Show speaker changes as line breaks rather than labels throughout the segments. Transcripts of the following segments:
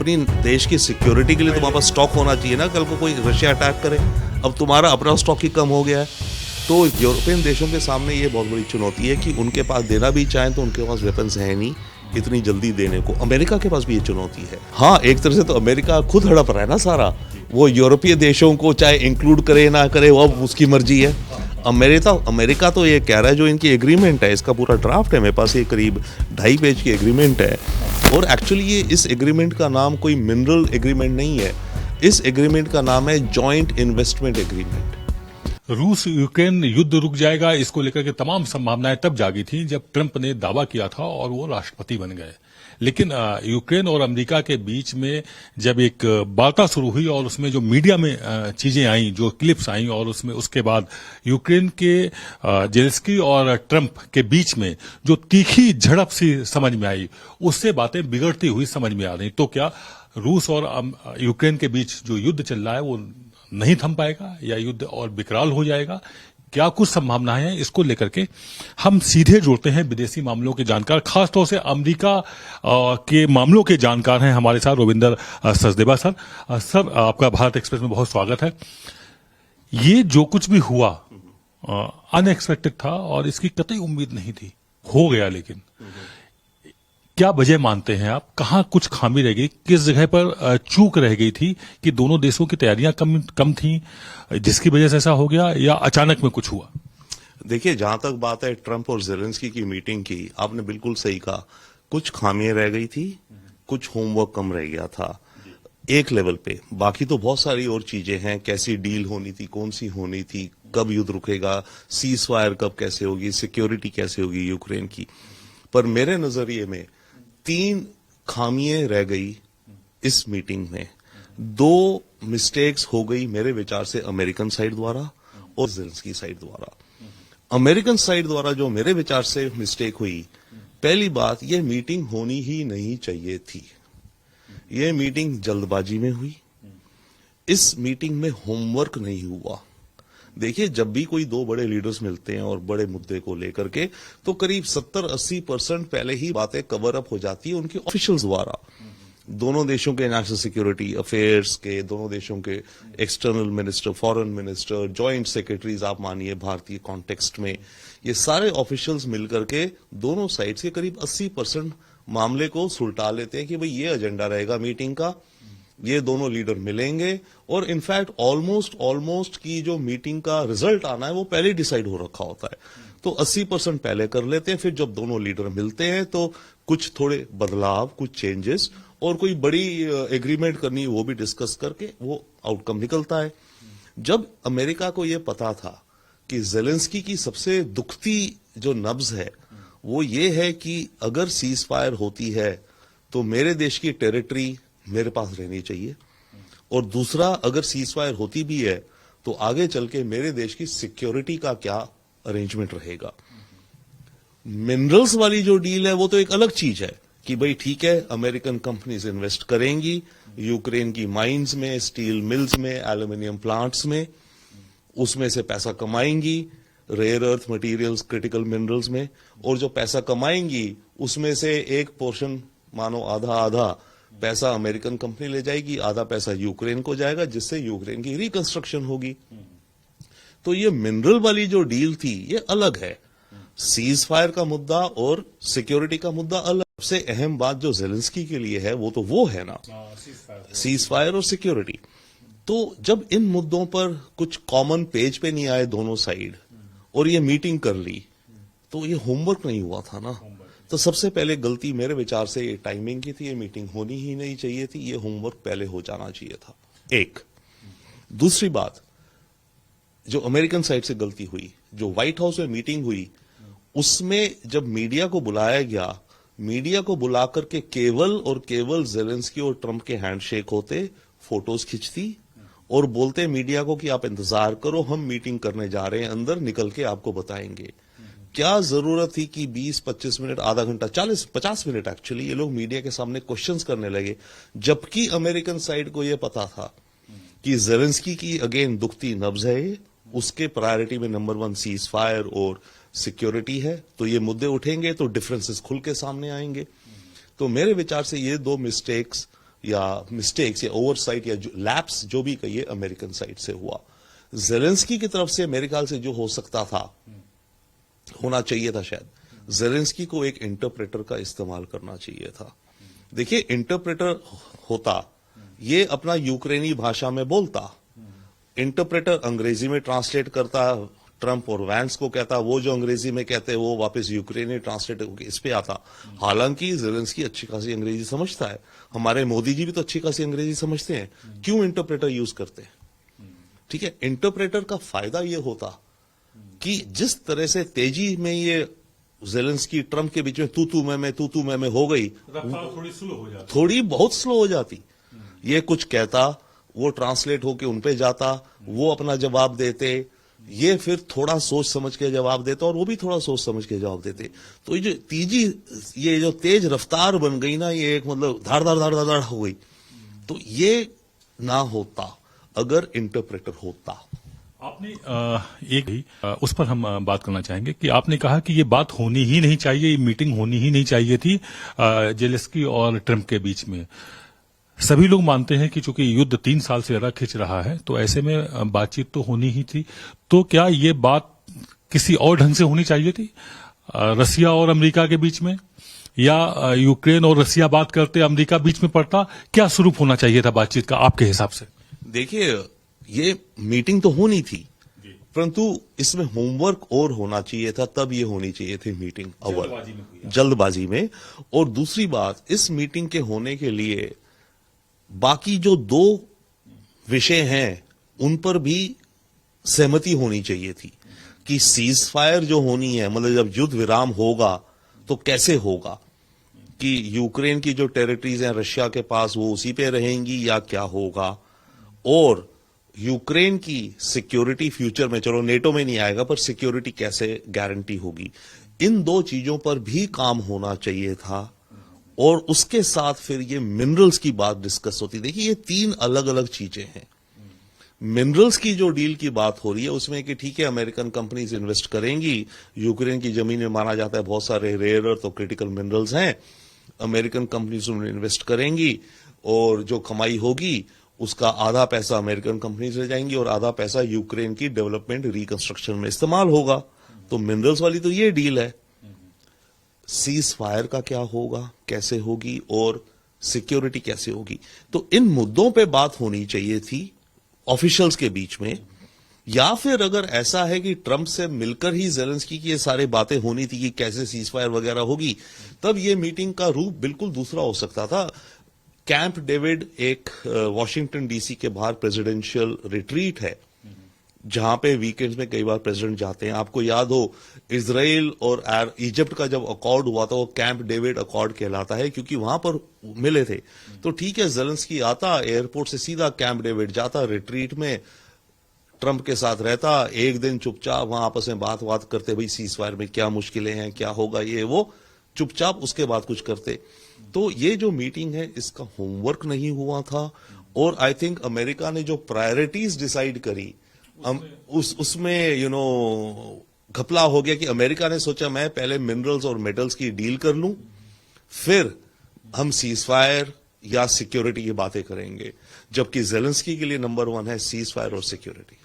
अपनी देश की सिक्योरिटी के लिए तुम्हारे पास स्टॉक होना चाहिए ना, कल को कोई रशिया अटैक करे। अब तुम्हारा अपना स्टॉक ही कम हो गया है, तो यूरोपियन देशों के सामने ये बहुत बड़ी चुनौती है कि उनके पास देना भी चाहें तो उनके पास वेपन्स है नहीं इतनी जल्दी देने को। अमेरिका के पास भी ये चुनौती है। हाँ, एक तरह से तो अमेरिका खुद हड़प रहा है ना सारा, वो यूरोपीय देशों को चाहे इंक्लूड करे ना करे वो अब उसकी मर्जी है। अमेरिका तो ये कह रहा है, जो इनकी एग्रीमेंट है, इसका पूरा ड्राफ्ट है मेरे पास, ये करीब 2.5 पेज की एग्रीमेंट है। और एक्चुअली ये इस एग्रीमेंट का नाम कोई मिनरल एग्रीमेंट नहीं है, इस एग्रीमेंट का नाम है जॉइंट इन्वेस्टमेंट एग्रीमेंट।
रूस यूक्रेन युद्ध रुक जाएगा, इसको लेकर के तमाम संभावनाएं तब जागी थी जब ट्रंप ने दावा किया था और वो राष्ट्रपति बन गए। लेकिन यूक्रेन और अमेरिका के बीच में जब एक वार्ता शुरू हुई और उसमें जो मीडिया में चीजें आई, जो क्लिप्स आई, और उसमें उसके बाद यूक्रेन के जेलेंस्की और ट्रंप के बीच में जो तीखी झड़प सी समझ में आई, उससे बातें बिगड़ती हुई समझ में आ रही। तो क्या रूस और यूक्रेन के बीच जो युद्ध चल रहा है वो नहीं थम पाएगा या युद्ध और विकराल हो जाएगा? क्या कुछ संभावनाएं हैं, इसको लेकर के हम सीधे जुड़ते हैं विदेशी मामलों के जानकार, खासतौर से अमेरिका के मामलों के जानकार हैं हमारे साथ रविंदर सचदेवा सर। सर, आपका भारत एक्सप्रेस में बहुत स्वागत है। ये जो कुछ भी हुआ अनएक्सपेक्टेड था और इसकी कतई उम्मीद नहीं थी, हो गया। लेकिन क्या वजह मानते हैं आप, कहाँ कुछ खामी रह गई, किस जगह पर चूक रह गई थी कि दोनों देशों की तैयारियां कम थी जिसकी वजह से ऐसा हो गया, या अचानक में कुछ हुआ?
देखिए, जहां तक बात है ट्रंप और जेलेंस्की की मीटिंग की, आपने बिल्कुल सही कहा, कुछ खामियां रह गई थी, कुछ होमवर्क कम रह गया था एक लेवल पे। बाकी तो बहुत सारी और चीजें हैं, कैसी डील होनी थी, कौन सी होनी थी, कब युद्ध रुकेगा, सीज फायर कब कैसे होगी, सिक्योरिटी कैसे होगी यूक्रेन की। पर मेरे नजरिए में 3 खामियां रह गई इस मीटिंग में। 2 मिस्टेक्स हो गई मेरे विचार से अमेरिकन साइड द्वारा और जेलेंस्की साइड द्वारा। अमेरिकन साइड द्वारा जो मेरे विचार से मिस्टेक हुई, पहली बात, यह मीटिंग होनी ही नहीं चाहिए थी। यह मीटिंग जल्दबाजी में हुई, इस मीटिंग में होमवर्क नहीं हुआ। देखिए, जब भी कोई 2 बड़े लीडर्स मिलते हैं और बड़े मुद्दे को लेकर के, तो करीब 70-80% पहले ही बातें कवर अप हो जाती है उनके ऑफिशियल्स द्वारा। दोनों देशों के नेशनल सिक्योरिटी अफेयर्स के, दोनों देशों के external minister, foreign minister, joint secretaries आप मानिए भारतीय कॉन्टेक्स्ट में, ये सारे ऑफिशियल्स मिलकर के दोनों साइड के करीब 80% मामले को सुलटा लेते हैं कि भाई ये एजेंडा रहेगा मीटिंग का, ये दोनों लीडर मिलेंगे। और इनफैक्ट ऑलमोस्ट की जो मीटिंग का रिजल्ट आना है वो पहले डिसाइड हो रखा होता है। तो 80% पहले कर लेते हैं, फिर जब दोनों लीडर मिलते हैं तो कुछ थोड़े बदलाव, कुछ चेंजेस और कोई बड़ी एग्रीमेंट करनी वो भी डिस्कस करके वो आउटकम निकलता है। जब अमेरिका को यह पता था कि जेलेंस्की की सबसे दुखती जो नब्ज है वो ये है कि अगर सीज फायर होती है तो मेरे देश की टेरिटरी मेरे पास रहनी चाहिए, और दूसरा, अगर सीज फायर होती भी है तो आगे चल के मेरे देश की सिक्योरिटी का क्या अरेंजमेंट रहेगा। मिनरल्स वाली जो डील है वो तो एक अलग चीज है कि भाई ठीक है, अमेरिकन कंपनीज इन्वेस्ट करेंगी यूक्रेन की माइंस में, स्टील मिल्स में, एल्यूमिनियम प्लांट्स में, उसमें से पैसा कमाएंगी, rare earth materials, critical minerals में, और जो पैसा कमाएंगी उसमें से एक पोर्शन, मानो आधा पैसा अमेरिकन कंपनी ले जाएगी, आधा पैसा यूक्रेन को जाएगा, जिससे यूक्रेन की रिकंस्ट्रक्शन होगी। तो ये मिनरल वाली जो डील थी ये अलग है, सीज फायर का मुद्दा और सिक्योरिटी का मुद्दा अलग। सबसे अहम बात जो जेलेंस्की के लिए है वो है ना, सीज फायर और सिक्योरिटी। तो जब इन मुद्दों पर कुछ कॉमन पेज पे नहीं आए दोनों साइड और ये मीटिंग कर ली, तो ये होमवर्क नहीं हुआ था ना। तो सबसे पहले गलती मेरे विचार से ये टाइमिंग की थी, ये मीटिंग होनी ही नहीं चाहिए थी, ये होमवर्क पहले हो जाना चाहिए था। एक दूसरी बात, जो अमेरिकन साइड से गलती हुई, जो व्हाइट हाउस में मीटिंग हुई, उसमें जब मीडिया को बुलाया गया, मीडिया को बुला करके केवल जेलेंस्की और ट्रंप के हैंडशेक होते, फोटोज खिंचती और बोलते मीडिया को कि आप इंतजार करो, हम मीटिंग करने जा रहे हैं, अंदर निकल के आपको बताएंगे। क्या जरूरत थी कि 20-25 मिनट, आधा घंटा, 40-50 मिनट एक्चुअली ये लोग मीडिया के सामने क्वेश्चंस करने लगे, जबकि अमेरिकन साइड को यह पता था कि जेलेंस्की की अगेन दुखती नब्ज है ये, उसके प्रायोरिटी में नंबर 1 सीज फायर और सिक्योरिटी है। तो ये मुद्दे उठेंगे तो डिफरेंसेस खुल के सामने आएंगे। तो मेरे विचार से ये 2 मिस्टेक्स या मिस्टेक्स या ओवरसाइट या लैप्स जो भी कहिए अमेरिकन साइड से हुआ। जेलेंस्की की तरफ से मेरे ख्याल से जो हो सकता था, होना चाहिए था शायद, जेलेंस्की को एक इंटरप्रेटर का इस्तेमाल करना चाहिए था। देखिए, इंटरप्रेटर होता, ये अपना यूक्रेनी भाषा में बोलता, इंटरप्रेटर अंग्रेजी में ट्रांसलेट करता, ट्रंप और वैंस को कहता, वो जो अंग्रेजी में कहते वो वापस यूक्रेनी ट्रांसलेट होकर इस पे आता। हालांकि जेलेंस्की अच्छी खासी अंग्रेजी समझता है, हमारे मोदी जी भी तो अच्छी खासी अंग्रेजी समझते हैं, क्यों इंटरप्रेटर यूज करते हैं? ठीक है, इंटरप्रेटर का फायदा ये होता कि जिस तरह से तेजी में ये जेलेंस्की ट्रंप के बीच में तू मैं हो गई,
थोड़ी स्लो हो जाती,
थोड़ी बहुत स्लो हो जाती। ये कुछ कहता, वो ट्रांसलेट होके उन पे जाता, वो अपना जवाब देते, ये फिर थोड़ा सोच समझ के जवाब देता और वो भी थोड़ा सोच समझ के जवाब देते। तो ये जो तेज रफ्तार बन गई ना, ये एक मतलब धार धार धार धार हो गई। तो ये ना होता अगर इंटरप्रेटर होता।
आपने उस पर हम बात करना चाहेंगे कि आपने कहा कि ये बात होनी ही नहीं चाहिए, ये मीटिंग होनी ही नहीं चाहिए थी जेलेंस्की और ट्रंप के बीच में। सभी लोग मानते हैं कि चूंकि युद्ध 3 साल से ज्यादा खिंच रहा है, तो ऐसे में बातचीत तो होनी ही थी। तो क्या ये बात किसी और ढंग से होनी चाहिए थी, रसिया और अमेरिका के बीच में, या यूक्रेन और रसिया बात करते अमेरिका बीच में पड़ता? क्या स्वरूप होना चाहिए था बातचीत का आपके हिसाब से?
देखिए, ये मीटिंग तो होनी थी, परंतु इसमें होमवर्क और होना चाहिए था, तब ये होनी चाहिए थी मीटिंग अव्वल जल्दबाजी में। और दूसरी बात, इस मीटिंग के होने के लिए बाकी जो 2 विषय हैं उन पर भी सहमति होनी चाहिए थी कि सीज फायर जो होनी है, मतलब जब युद्ध विराम होगा तो कैसे होगा, कि यूक्रेन की जो टेरिटरीज हैं रशिया के पास वो उसी पे रहेंगी या क्या होगा, और यूक्रेन की सिक्योरिटी फ्यूचर में, चलो नेटो में नहीं आएगा, पर सिक्योरिटी कैसे गारंटी होगी, इन 2 चीजों पर भी काम होना चाहिए था। और उसके साथ फिर ये मिनरल्स की बात डिस्कस होती। देखिए, ये 3 अलग अलग चीजें हैं। मिनरल्स की जो डील की बात हो रही है उसमें कि ठीक है, अमेरिकन कंपनीज इन्वेस्ट करेंगी, यूक्रेन की जमीन में माना जाता है बहुत सारे रेयर अर्थ और क्रिटिकल मिनरल्स हैं, अमेरिकन कंपनीज उनमें इन्वेस्ट करेंगी और जो कमाई होगी उसका आधा पैसा अमेरिकन कंपनीज ले जाएंगी और आधा पैसा यूक्रेन की डेवलपमेंट रिकंस्ट्रक्शन में इस्तेमाल होगा। तो मिनरल्स वाली तो ये डील है। सीज फायर का क्या होगा, कैसे होगी, और सिक्योरिटी कैसे होगी, तो इन मुद्दों पे बात होनी चाहिए थी ऑफिशियल्स के बीच में। या फिर अगर ऐसा है कि ट्रंप से मिलकर ही जेलेंस्की की ये सारी बातें होनी थी कि कैसे सीज फायर वगैरह होगी, तब ये मीटिंग का रूप बिल्कुल दूसरा हो सकता था। कैंप डेविड एक वॉशिंगटन डीसी के बाहर प्रेसिडेंशियल रिट्रीट है, जहां पे वीकेंड्स में कई बार प्रेसिडेंट जाते हैं। आपको याद हो, इजराइल और इजिप्ट का जब अकॉर्ड हुआ था, वो कैंप डेविड अकॉर्ड कहलाता है, क्योंकि वहां पर मिले थे। तो ठीक है, जेलेंस्की आता, एयरपोर्ट से सीधा कैंप डेविड जाता, रिट्रीट में ट्रंप के साथ रहता, एक दिन चुपचाप वहां आपस में बात करते, भाई सीज फायर में क्या मुश्किलें हैं, क्या होगा, ये वो, चुपचाप उसके बाद कुछ करते। तो ये जो मीटिंग है इसका होमवर्क नहीं हुआ था। और आई थिंक अमेरिका ने जो प्रायोरिटीज डिसाइड करी उसमें घपला हो गया, कि अमेरिका ने सोचा मैं पहले मिनरल्स और मेटल्स की डील कर लूं, फिर हम सीज फायर या सिक्योरिटी की बातें करेंगे, जबकि जेलेंस्की के लिए नंबर 1 है सीज फायर और सिक्योरिटी।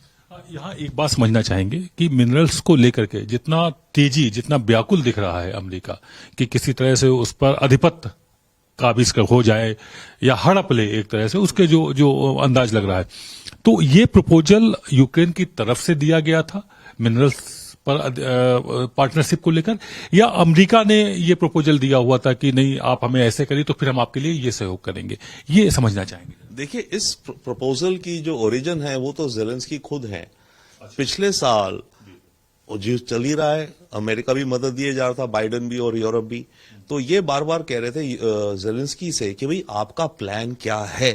यहाँ एक बात समझना चाहेंगे कि मिनरल्स को लेकर के जितना तेजी, जितना व्याकुल दिख रहा है अमेरिका कि किसी तरह से उस पर आधिपत्य काबिज हो जाए या हड़प ले एक तरह से, उसके जो अंदाज लग रहा है, तो ये प्रपोजल यूक्रेन की तरफ से दिया गया था मिनरल्स पर पार्टनरशिप को लेकर, या अमेरिका ने ये प्रपोजल दिया हुआ था कि नहीं आप हमें ऐसे करिए तो फिर हम आपके लिए ये सहयोग करेंगे? ये समझना चाहेंगे।
देखिए, इस प्रपोजल की जो ओरिजिन है वो तो जेलेंस्की खुद है। पिछले साल जो चल ही रहा है, अमेरिका भी मदद दिए जा रहा था, बाइडेन भी और यूरोप भी, तो ये बार बार कह रहे थे जेलेंस्की से कि भाई आपका प्लान क्या है।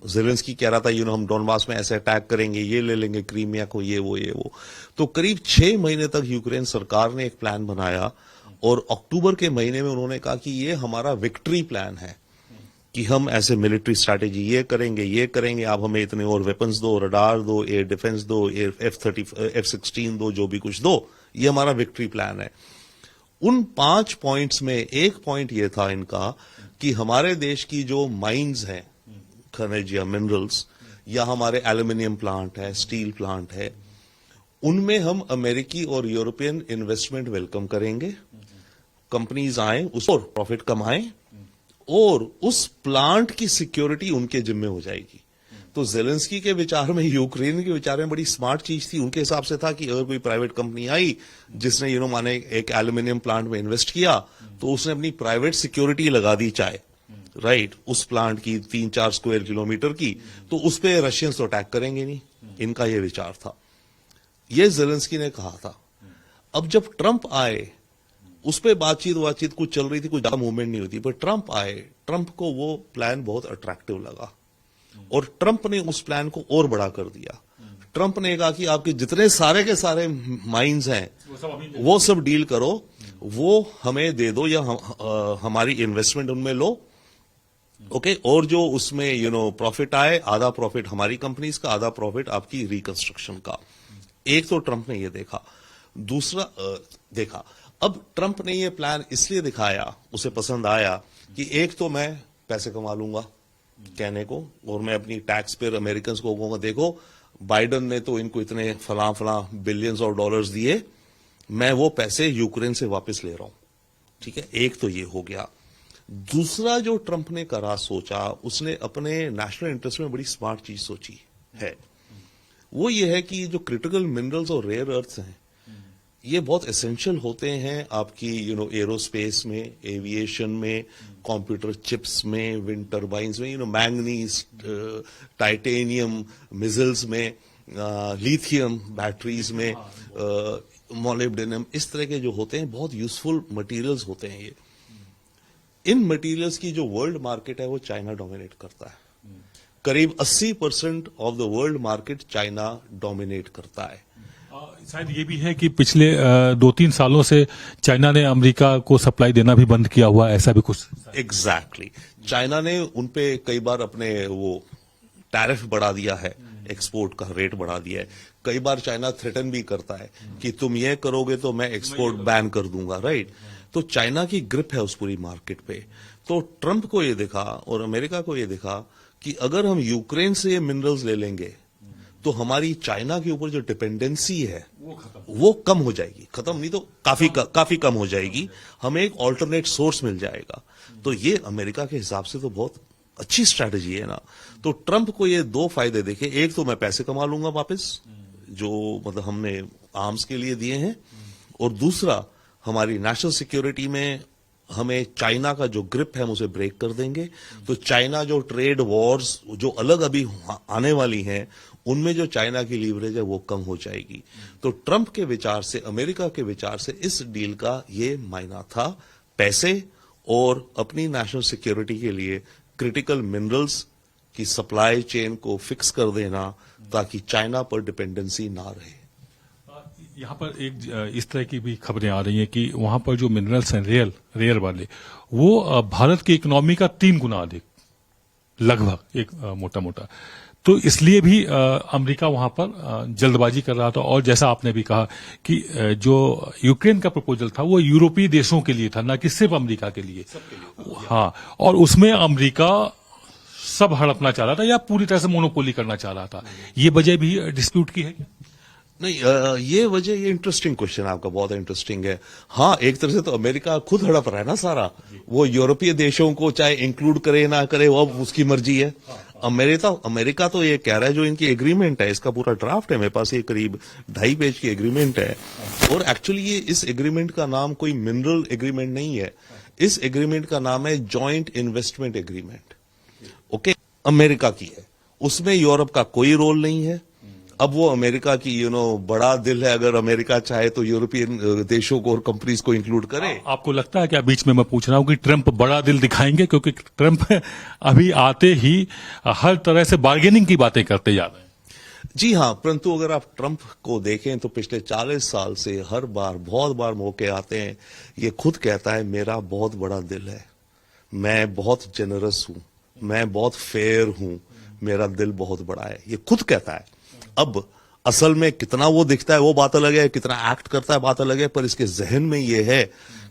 जेलेंस्की कह रहा था हम डोनबास में ऐसे अटैक करेंगे, ये ले लेंगे क्रीमिया को, ये वो। तो करीब 6 महीने तक यूक्रेन सरकार ने एक प्लान बनाया और अक्टूबर के महीने में उन्होंने कहा कि ये हमारा विक्ट्री प्लान है, कि हम ऐसे मिलिट्री स्ट्रैटेजी ये करेंगे, आप हमें इतने और वेपन्स दो, रडार दो, एयर डिफेंस दो, F-16 दो, जो भी कुछ दो, ये हमारा विक्ट्री प्लान है। उन 5 पॉइंट्स में एक पॉइंट ये था इनका कि हमारे देश की जो माइंस हैं, खनिज या मिनरल्स, या हमारे एल्यूमिनियम प्लांट है, स्टील प्लांट है, उनमें हम अमेरिकी और यूरोपियन इन्वेस्टमेंट वेलकम करेंगे। कंपनीज आए, उस पर प्रॉफिट कमाएं और उस प्लांट की सिक्योरिटी उनके जिम्मे हो जाएगी। तो जेलेंस्की के विचार में, यूक्रेन के विचार में बड़ी स्मार्ट चीज थी। उनके हिसाब से था कि अगर कोई प्राइवेट कंपनी आई जिसने माने एक एल्यूमिनियम प्लांट में इन्वेस्ट किया, तो उसने अपनी प्राइवेट सिक्योरिटी लगा दी, चाहे राइट उस प्लांट की 3-4 स्क्वायर किलोमीटर की, तो उस पर रशियंस तो अटैक करेंगे नहीं। इनका यह विचार था, ये जेलेंस्की ने कहा था। अब जब ट्रंप आए, उस पर बातचीत कुछ चल रही थी, कुछ ज्यादा मूवमेंट नहीं होती, पर ट्रंप आए, ट्रंप को वो प्लान बहुत अट्रैक्टिव लगा और ट्रंप ने उस प्लान को और बड़ा कर दिया। ट्रंप ने कहा कि आपके जितने सारे के सारे माइंस हैं वो सब डील करो, वो हमें दे दो या हमारी इन्वेस्टमेंट उनमें लो, ओके, और जो उसमें प्रॉफिट आए, आधा प्रॉफिट हमारी कंपनीज का, आधा प्रॉफिट आपकी रिकंस्ट्रक्शन का। एक तो ट्रंप ने ये देखा। दूसरा देखा, अब ट्रंप ने ये प्लान इसलिए दिखाया, उसे पसंद आया कि एक तो मैं पैसे कमा लूंगा कहने को, और मैं अपनी टैक्स पेयर अमेरिकन को कहूंगा, देखो बाइडन ने तो इनको इतने फला बिलियंस ऑफ डॉलर्स दिए, मैं वो पैसे यूक्रेन से वापस ले रहा हूं। ठीक है, एक तो ये हो गया। दूसरा जो ट्रंप ने करा, सोचा, उसने अपने नेशनल इंटरेस्ट में बड़ी स्मार्ट चीज सोची है, वो ये है कि जो क्रिटिकल मिनरल्स और रेयर अर्थ्स हैं, ये बहुत एसेंशियल होते हैं आपकी एरोस्पेस में, एविएशन में, कंप्यूटर चिप्स में, विंड टर्बाइंस में, मैंगनीज, टाइटेनियम मिसाइल्स में, लिथियम बैटरीज में, मोलिब्डेनम, इस तरह के जो होते हैं बहुत यूजफुल मटेरियल्स होते हैं ये। इन मटेरियल्स की जो वर्ल्ड मार्केट है वो चाइना डोमिनेट करता है। करीब 80% of the world market China dominate करता है।
शायद ये भी है कि पिछले 2-3 सालों से चाइना ने अमेरिका को सप्लाई देना भी बंद किया हुआ, ऐसा भी कुछ।
एग्जैक्टली, चाइना ने उनपे कई बार अपने वो टैरिफ बढ़ा दिया है, एक्सपोर्ट का रेट बढ़ा दिया है। कई बार चाइना थ्रेटन भी करता है कि तुम ये करोगे तो मैं एक्सपोर्ट बैन कर दूंगा, राइट। तो चाइना की ग्रिप है उस पूरी मार्केट पे। तो ट्रंप को ये दिखा और अमेरिका को ये दिखा कि अगर हम यूक्रेन से ये मिनरल्स ले लेंगे तो हमारी चाइना के ऊपर जो डिपेंडेंसी है वो कम हो जाएगी। खत्म नहीं तो काफी कम हो जाएगी, हमें एक ऑल्टरनेट सोर्स मिल जाएगा। तो ये अमेरिका के हिसाब से तो बहुत अच्छी स्ट्रैटेजी है ना। तो ट्रंप को ये 2 फायदे देखे, एक तो मैं पैसे कमा लूंगा वापस जो मतलब हमने आर्म्स के लिए दिए हैं, और दूसरा हमारी नेशनल सिक्योरिटी में हमें चाइना का जो ग्रिप है हम उसे ब्रेक कर देंगे। तो चाइना जो ट्रेड वॉर्स जो अलग अभी आने वाली हैं उनमें जो चाइना की लीवरेज है वो कम हो जाएगी। तो ट्रंप के विचार से, अमेरिका के विचार से इस डील का ये मायना था, पैसे और अपनी नेशनल सिक्योरिटी के लिए क्रिटिकल मिनरल्स की सप्लाई चेन को फिक्स कर देना ताकि चाइना पर डिपेंडेंसी ना रहे।
यहाँ पर एक इस तरह की भी खबरें आ रही हैं कि वहां पर जो मिनरल्स हैं रेयर वाले, वो भारत की इकोनॉमी का 3 गुना अधिक लगभग, एक मोटा तो इसलिए भी अमेरिका वहां पर जल्दबाजी कर रहा था। और जैसा आपने भी कहा कि जो यूक्रेन का प्रपोजल था वो यूरोपीय देशों के लिए था, ना कि सिर्फ अमेरिका के लिए। हाँ, और उसमें अमेरिका सब हड़पना चाह रहा था या पूरी तरह से मोनोपोली करना चाह रहा था। ये वजह भी डिस्प्यूट की है क्या?
नहीं, ये वजह, ये इंटरेस्टिंग क्वेश्चन आपका, बहुत इंटरेस्टिंग है। हाँ, एक तरह से तो अमेरिका खुद हड़प रहा है ना सारा, वो यूरोपीय देशों को चाहे इंक्लूड करे ना करे वो अब उसकी मर्जी है। अमेरिका तो ये कह रहा है, जो इनकी एग्रीमेंट है, इसका पूरा ड्राफ्ट है मेरे पास, ये करीब 2.5 पेज की एग्रीमेंट है। और एक्चुअली ये इस एग्रीमेंट का नाम कोई मिनरल एग्रीमेंट नहीं है, इस एग्रीमेंट का नाम है joint investment agreement. Okay, America की है, उसमें यूरोप का कोई रोल नहीं है। अब वो अमेरिका की बड़ा दिल है, अगर अमेरिका चाहे तो यूरोपियन देशों को और कंपनीज को इंक्लूड करे।
आपको लगता है क्या, बीच में मैं पूछ रहा हूं, कि ट्रंप बड़ा दिल दिखाएंगे? क्योंकि ट्रंप अभी आते ही हर तरह से बार्गेनिंग की बातें करते जा रहे हैं।
जी हाँ, परंतु अगर आप ट्रंप को देखें तो पिछले 40 साल से हर बार बहुत बार मौके आते हैं, ये खुद कहता है मेरा बहुत बड़ा दिल है, मैं बहुत जेनरस हूं, मैं बहुत फेयर हूं, मेरा दिल बहुत बड़ा है, ये खुद कहता है। अब असल में कितना वो दिखता है वो बात अलग है, कितना एक्ट करता है बात अलग है, पर इसके जहन में ये है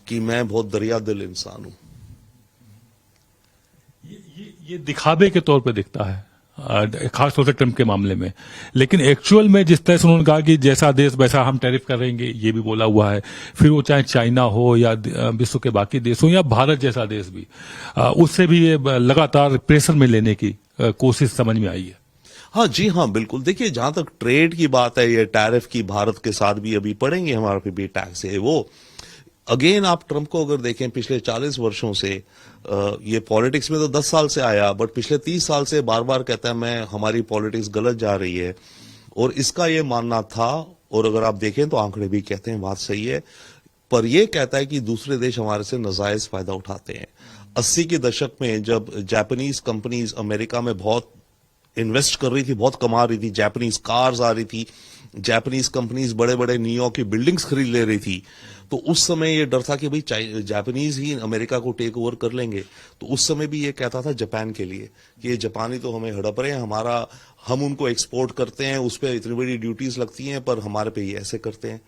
कि मैं बहुत दरिया दिल इंसान हूं।
ये दिखावे के तौर पे दिखता है, खासतौर से ट्रंप के मामले में। लेकिन एक्चुअल में जिस तरह से उन्होंने कहा कि जैसा देश वैसा हम टैरिफ करेंगे, ये भी बोला हुआ है, फिर वो चाहे चाइना हो या विश्व के बाकी देश हो या भारत जैसा देश भी, उससे भी ये लगातार प्रेशर में लेने की कोशिश समझ में आई है।
हाँ जी, हाँ बिल्कुल। देखिए, जहां तक ट्रेड की बात है, ये टैरिफ की भारत के साथ भी अभी पड़ेंगे, हमारे पे भी टैक्स है वो। अगेन आप ट्रंप को अगर देखें, पिछले 40 वर्षों से ये पॉलिटिक्स में तो 10 साल से आया, बट पिछले 30 साल से बार बार कहता है हमारी पॉलिटिक्स गलत जा रही है, और इसका ये मानना था। और अगर आप देखें तो आंकड़े भी कहते हैं बात सही है, पर ये कहता है कि दूसरे देश हमारे से नाजायज फायदा उठाते हैं। 80 के दशक में जब जापानीज कंपनीज अमेरिका में बहुत इन्वेस्ट कर रही थी, बहुत कमा रही थी, जापानीज कार्स आ रही थी, जापानीज कंपनीज बड़े बड़े न्यूयॉर्क की बिल्डिंग्स खरीद ले रही थी, तो उस समय ये डर था कि भाई जापानीज ही अमेरिका को टेक ओवर कर लेंगे। तो उस समय भी ये कहता था जापान के लिए कि ये जापानी तो हमें हड़प रहे हैं, हम उनको एक्सपोर्ट करते हैं, उस पर इतनी बड़ी ड्यूटीज लगती हैं, पर हमारे पे ये ऐसे करते हैं।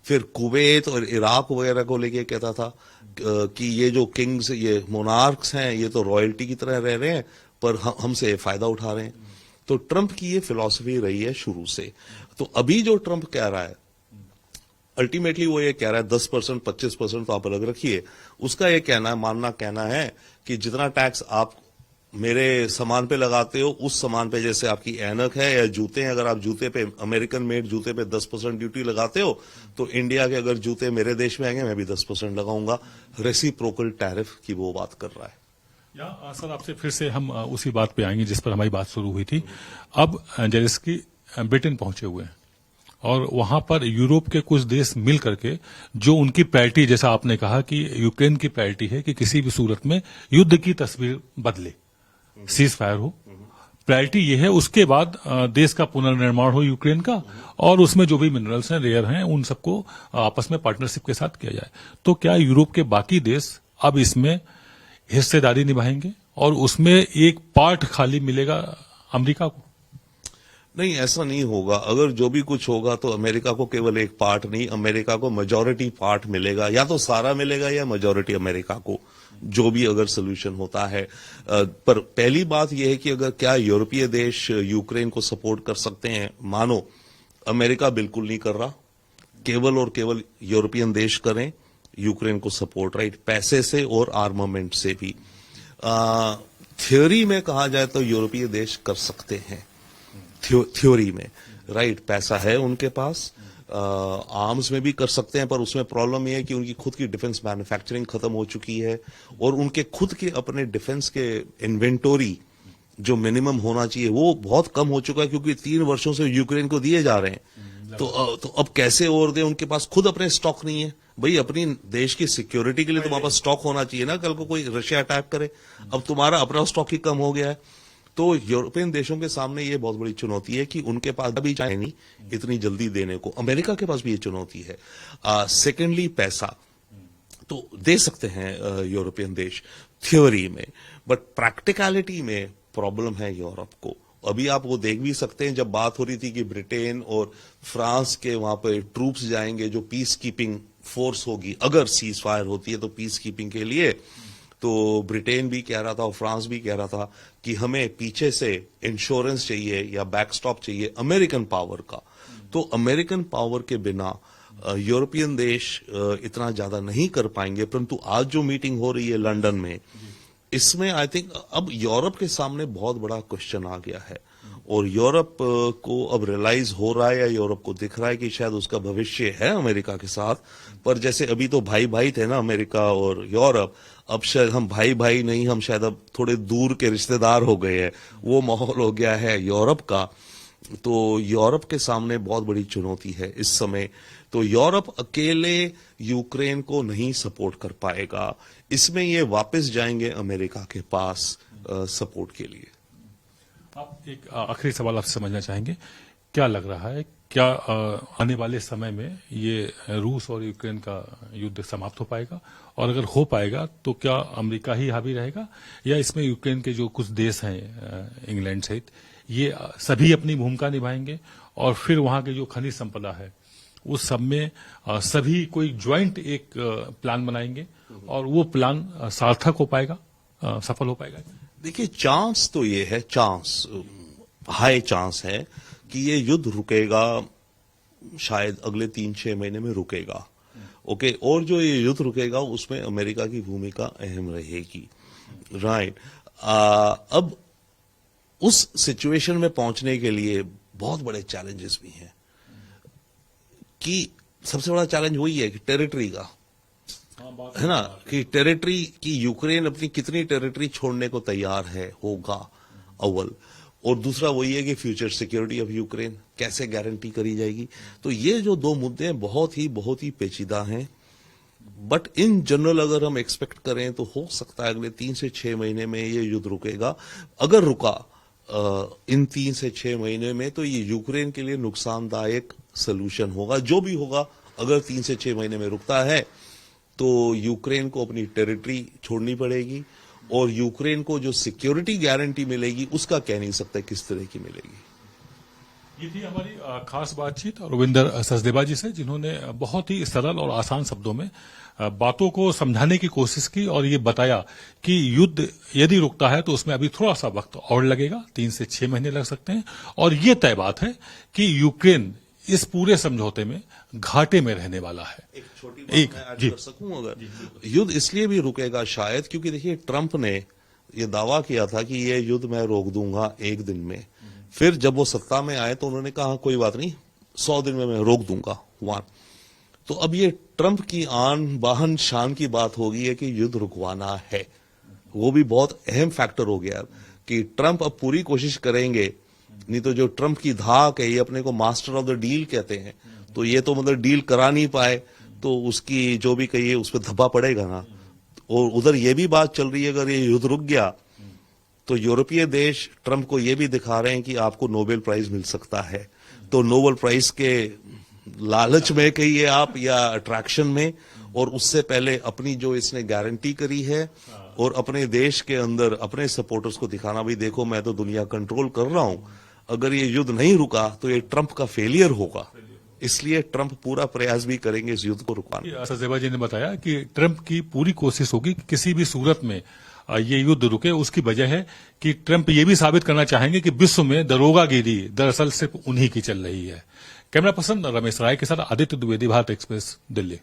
फिर कुवैत और इराक वगैरह को लेके कहता था कि ये जो किंग्स, ये मोनार्क्स हैं, ये तो रॉयल्टी की तरह रह रहे हैं, पर हमसे फायदा उठा रहे हैं। तो ट्रंप की ये फिलॉसफी रही है शुरू से। तो अभी जो ट्रंप कह रहा है, अल्टीमेटली वो ये कह रहा है 10%, 25% तो आप अलग रखिए, उसका ये कहना है कि जितना टैक्स आप मेरे सामान पे लगाते हो, उस सामान पे, जैसे आपकी ऐनक है या जूते हैं, अगर आप जूते पे, अमेरिकन मेड जूते पे 10% ड्यूटी लगाते हो, तो इंडिया के अगर जूते मेरे देश में आएंगे, मैं भी 10% लगाऊंगा। रेसिप्रोकल टैरिफ की वो बात कर रहा है।
या सर, आपसे फिर से हम उसी बात पे आएंगे जिस पर हमारी बात शुरू हुई थी। अब जेलेंस्की ब्रिटेन पहुंचे हुए हैं और वहां पर यूरोप के कुछ देश मिल करके जो उनकी प्रायोरिटी, जैसा आपने कहा कि यूक्रेन की प्रायोरिटी है कि किसी भी सूरत में युद्ध की तस्वीर बदले, सीज फायर हो, प्रायोरिटी ये है। उसके बाद देश का पुनर्निर्माण हो यूक्रेन का, और उसमें जो भी मिनरल्स हैं, रेयर हैं, उन सबको आपस में पार्टनरशिप के साथ किया जाए। तो क्या यूरोप के बाकी देश अब इसमें हिस्सेदारी निभाएंगे और उसमें एक पार्ट खाली मिलेगा अमेरिका को?
नहीं, ऐसा नहीं होगा। अगर जो भी कुछ होगा तो अमेरिका को केवल एक पार्ट नहीं, अमेरिका को मेजॉरिटी पार्ट मिलेगा, या तो सारा मिलेगा या मेजॉरिटी अमेरिका को, जो भी अगर सोल्यूशन होता है। पर पहली बात यह है कि अगर क्या यूरोपीय देश यूक्रेन को सपोर्ट कर सकते हैं? मानो अमेरिका बिल्कुल नहीं कर रहा, केवल और केवल यूरोपियन देश करें यूक्रेन को सपोर्ट, राइट, पैसे से और आर्मामेंट से भी। थ्योरी में कहा जाए तो यूरोपीय देश कर सकते हैं, थ्योरी में, राइट, पैसा है उनके पास, आर्म्स में भी कर सकते हैं, पर उसमें प्रॉब्लम यह है कि उनकी खुद की डिफेंस मैन्युफैक्चरिंग खत्म हो चुकी है, और उनके खुद के अपने डिफेंस के इन्वेंटोरी जो मिनिमम होना चाहिए वो बहुत कम हो चुका है, क्योंकि 3 वर्षों से यूक्रेन को दिए जा रहे हैं। तो अब कैसे और दें? उनके पास खुद अपने स्टॉक नहीं है। भाई, अपनी देश की सिक्योरिटी के लिए तुम्हारे पास स्टॉक होना चाहिए ना, कल को कोई रशिया अटैक करे। अब तुम्हारा अपना स्टॉक ही कम हो गया है। तो यूरोपियन देशों के सामने ये बहुत बड़ी चुनौती है कि उनके पास अभी चाहे नहीं इतनी जल्दी देने को, अमेरिका के पास भी ये चुनौती है। सेकेंडली, पैसा तो दे सकते हैं यूरोपियन देश थ्योरी में, बट प्रैक्टिकलिटी में प्रॉब्लम है यूरोप को। अभी आप वो देख भी सकते हैं, जब बात हो रही थी कि ब्रिटेन और फ्रांस के वहां पर ट्रूप्स जाएंगे, जो पीस कीपिंग फोर्स होगी, अगर सीज फायर होती है तो पीस कीपिंग के लिए, तो ब्रिटेन भी कह रहा था और फ्रांस भी कह रहा था कि हमें पीछे से इंश्योरेंस चाहिए या बैकस्टॉप चाहिए अमेरिकन पावर का। तो अमेरिकन पावर के बिना यूरोपियन देश इतना ज्यादा नहीं कर पाएंगे। परंतु आज जो मीटिंग हो रही है लंदन में, इसमें आई थिंक अब यूरोप के सामने बहुत बड़ा क्वेश्चन आ गया है, और यूरोप को अब रियलाइज हो रहा है या यूरोप को दिख रहा है कि शायद उसका भविष्य है अमेरिका के साथ। पर जैसे अभी तो भाई भाई थे ना अमेरिका और यूरोप, अब शायद हम भाई भाई नहीं, हम शायद अब थोड़े दूर के रिश्तेदार हो गए हैं, वो माहौल हो गया है यूरोप का। तो यूरोप के सामने बहुत बड़ी चुनौती है इस समय। तो यूरोप अकेले यूक्रेन को नहीं सपोर्ट कर पाएगा, इसमें ये वापस जाएंगे अमेरिका के पास सपोर्ट के लिए।
आप एक आखिरी सवाल आपसे समझना चाहेंगे, क्या लग रहा है, क्या आने वाले समय में ये रूस और यूक्रेन का युद्ध समाप्त हो पाएगा? और अगर हो पाएगा तो क्या अमेरिका ही हावी रहेगा, या इसमें यूक्रेन के जो कुछ देश हैं इंग्लैंड सहित, ये सभी अपनी भूमिका निभाएंगे और फिर वहां के जो खनिज संपदा है उस सब में सभी कोई ज्वाइंट एक प्लान बनाएंगे और वो प्लान सार्थक हो पाएगा, सफल हो पाएगा?
देखिए, चांस तो ये है, चांस हाई चांस है कि ये युद्ध रुकेगा, शायद अगले 3-6 महीने में रुकेगा। ओके, और जो ये युद्ध रुकेगा उसमें अमेरिका की भूमिका अहम रहेगी। राइट। अब उस सिचुएशन में पहुंचने के लिए बहुत बड़े चैलेंजेस भी हैं, कि सबसे बड़ा चैलेंज वही है कि टेरिटरी का है ना, कि टेरिटरी की यूक्रेन अपनी कितनी टेरिटरी छोड़ने को तैयार है, होगा अव्वल, और दूसरा वही है कि फ्यूचर सिक्योरिटी ऑफ यूक्रेन कैसे गारंटी करी जाएगी। तो ये जो दो मुद्दे हैं बहुत ही पेचीदा हैं। बट इन जनरल अगर हम एक्सपेक्ट करें तो हो सकता है अगले 3 से 6 महीने में ये युद्ध रुकेगा। अगर रुका इन 3 से 6 महीने में तो ये यूक्रेन के लिए नुकसानदायक सोल्यूशन होगा। जो भी होगा, अगर 3 से 6 महीने में रुकता है तो यूक्रेन को अपनी टेरिटरी छोड़नी पड़ेगी, और यूक्रेन को जो सिक्योरिटी गारंटी मिलेगी उसका कह नहीं सकता किस तरह की मिलेगी।
ये थी हमारी खास बातचीत रविंदर सचदेवा जी से, जिन्होंने बहुत ही सरल और आसान शब्दों में बातों को समझाने की कोशिश की और ये बताया कि युद्ध यदि रुकता है तो उसमें अभी थोड़ा सा वक्त और लगेगा, 3 से 6 महीने लग सकते हैं, और ये तय बात है कि यूक्रेन इस पूरे समझौते में घाटे में रहने वाला है।
एक छोटी बात मैं ऐड कर सकूं, अगर युद्ध इसलिए भी रुकेगा शायद क्योंकि देखिए, ट्रंप ने यह दावा किया था कि यह युद्ध मैं रोक दूंगा 1 दिन में। फिर जब वो सत्ता में आए तो उन्होंने कहा कोई बात नहीं, 100 दिन में मैं रोक दूंगा। तो अब ये ट्रंप की आन बाहन शान की बात होगी है कि युद्ध रुकवाना है। वो भी बहुत अहम फैक्टर हो गया कि ट्रंप अब पूरी कोशिश करेंगे, नहीं तो जो ट्रंप की धाक है, ये अपने को मास्टर ऑफ द डील कहते हैं, तो ये तो मतलब डील करा नहीं पाए तो उसकी जो भी कहिए उस पर धब्बा पड़ेगा ना। और उधर ये भी बात चल रही है, अगर ये युद्ध रुक गया तो यूरोपीय देश ट्रंप को ये भी दिखा रहे हैं कि आपको नोबेल प्राइज मिल सकता है। तो नोबेल प्राइज के लालच में कहिए आप, या अट्रैक्शन में, और उससे पहले अपनी जो इसने गारंटी करी है और अपने देश के अंदर अपने सपोर्टर्स को दिखाना, भी देखो मैं तो दुनिया कंट्रोल कर रहा हूं। अगर ये युद्ध नहीं रुका तो ये ट्रंप का फेलियर होगा, इसलिए ट्रंप पूरा प्रयास भी करेंगे इस युद्ध को रुकवाने।
सचदेवा जी ने बताया कि ट्रंप की पूरी कोशिश होगी कि किसी भी सूरत में ये युद्ध रुके। उसकी वजह है कि ट्रंप ये भी साबित करना चाहेंगे कि विश्व में दरोगागिरी दरअसल सिर्फ उन्हीं की चल रही है। कैमरा पर्सन रमेश राय के साथ आदित्य द्विवेदी, भारत एक्सप्रेस, दिल्ली।